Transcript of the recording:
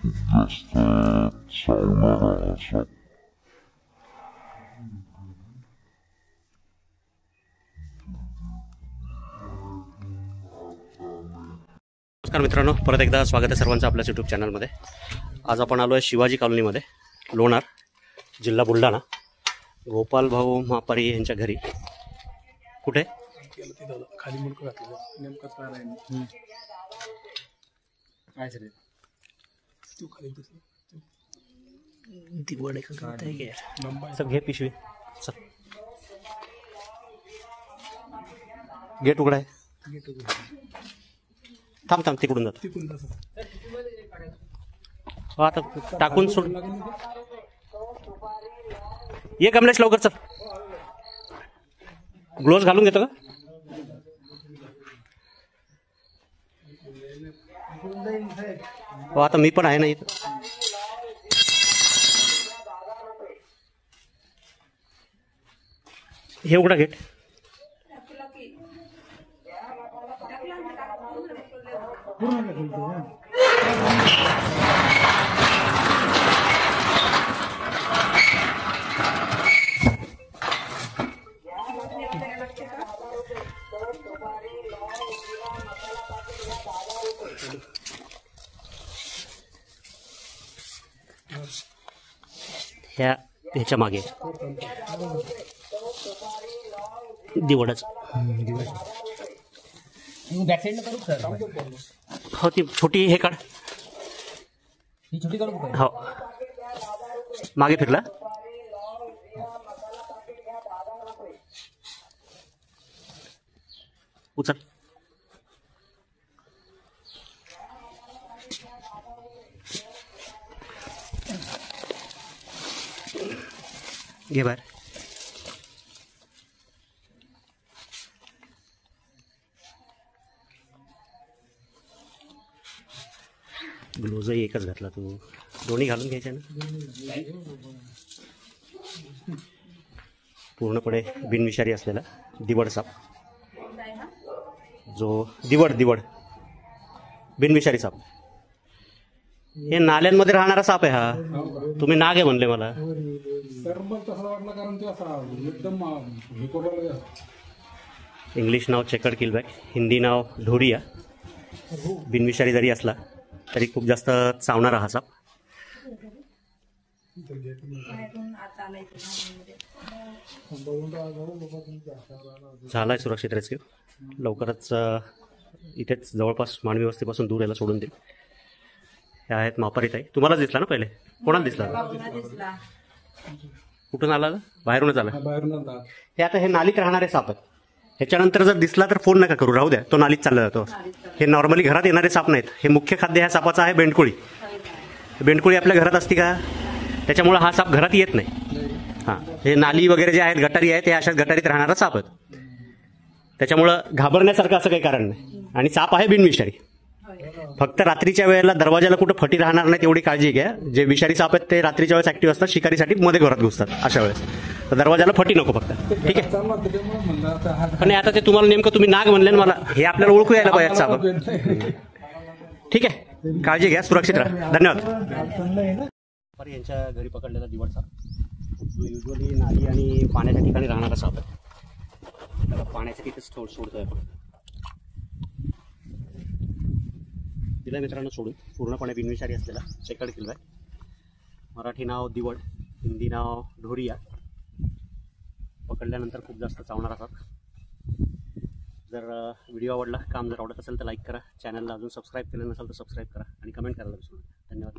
जास्त चावणारा असा नमस्कार मित्रांनो, परत एकदा स्वागत आहे सर्वांचं आपल्या यूट्यूब चॅनलमध्ये। आज आपण आलो आहे शिवाजी कॉलनीमध्ये, लोणार, जिल्हा बुलढाणा। गोपाल भाऊ मापारी यांच्या घरी। कुठे खाली मुंडक घातलं नेमकं काय नाही काय सर तू खाली ती वड आहे सब घे पिशवी चल। गेट उघडा आहे, थांब थांब तिकडून जातो। तिकडून तसं आता टाकून सोड। ये कमलेश लवकर चल। ग्लोव्स घालून घेतो का? हो आता मी पण आहे ना इथं। हे उघडा गेट। ह्याच्या मागे दिवडच बॅक साइड करू सर। हो ती छोटी हे काढ, ही छोटी करू का? हो मागे फिरला। उचल घे बाहेर। ग्लोव्ज एकच घातला तू, दोन्ही घालून घ्यायचे ना। पूर्णपणे बिनविषारी असलेला दिवड साप, जो दिवड बिनविषारी साप। हे नाल्यांमध्ये राहणारा साप आहे हा। तुम्ही नाग आहे म्हणले मला। इंग्लिश नाव चेकर्ड किलबॅक, हिंदी नाव ढोरिया। बिनविषारी जरी असला तरी खूप जास्त चावणारा हा साप। झालाय सुरक्षित रेस्क्यू। लवकरच इथेच जवळपास मानवी वस्तीपासून दूर याला सोडून देईल। हे आहेत मापारी ताई। तुम्हालाच दिसला ना पहिले? कोणाला दिसला? कुठून आला? बाहेरूनच आला। हे आता हे नालीत राहणारे साप आहेत। ह्याच्यानंतर जर दिसला तर फोन नका करू, राहू द्या, तो नालीत चालला जातो। हे नॉर्मली घरात येणारे साप नाहीत। हे मुख्य खाद्य ह्या सापाचं आहे बेंडकुळी। बेंडकुळी आपल्या घरात असती का? त्याच्यामुळे हा साप घरात येत नाही। हां, हे नाली वगैरे जे आहेत, गटारी आहेत, हे अशाच गटारीत राहणारा साप आहेत। त्याच्यामुळं घाबरण्यासारखं असं काही कारण नाही। आणि साप आहे बिनविषारी। फक्त रात्रीच्या वेळेला दरवाजाला कुठं फटी राहणार नाही तेवढी काळजी घ्या। जे विषारी साप आहेत ते रात्रीच्या वेळेस ऍक्टिव्ह असतात, शिकारीसाठी मध्ये घरात घुसतात। अशा वेळेस तर दरवाजाला फटी नको फक्त, ठीक आहे? पण आता ते तुम्हाला नेमकं तुम्ही नाग म्हणले ना मला, हे आपल्याला ओळखू यायला पाहिजे साप। ठीक आहे, काळजी घ्या, सुरक्षित राहा, धन्यवाद। यांच्या घरी पकडलेला दिवड साप, जो युजली नाली आणि पाण्याच्या ठिकाणी राहणारा साप आहे। त्याला पाण्याच्या तिथेच सोडतोय आपण। दिला मित्रांनो सोडून। पूर्णपणे बिनविषारी असलेला चेकर्ड किलबॅक, मराठी नाव दिवड, हिंदी नाव ढोरिया। पकडल्यानंतर खूप जास्त चावणारा साप। जर व्हिडिओ आवडला, काम जर आवडत असेल तर लाईक करा, चॅनलला अजून सबस्क्राईब केलं नसेल तर सबस्क्राईब करा आणि कमेंट करायला विसरू नका। धन्यवाद।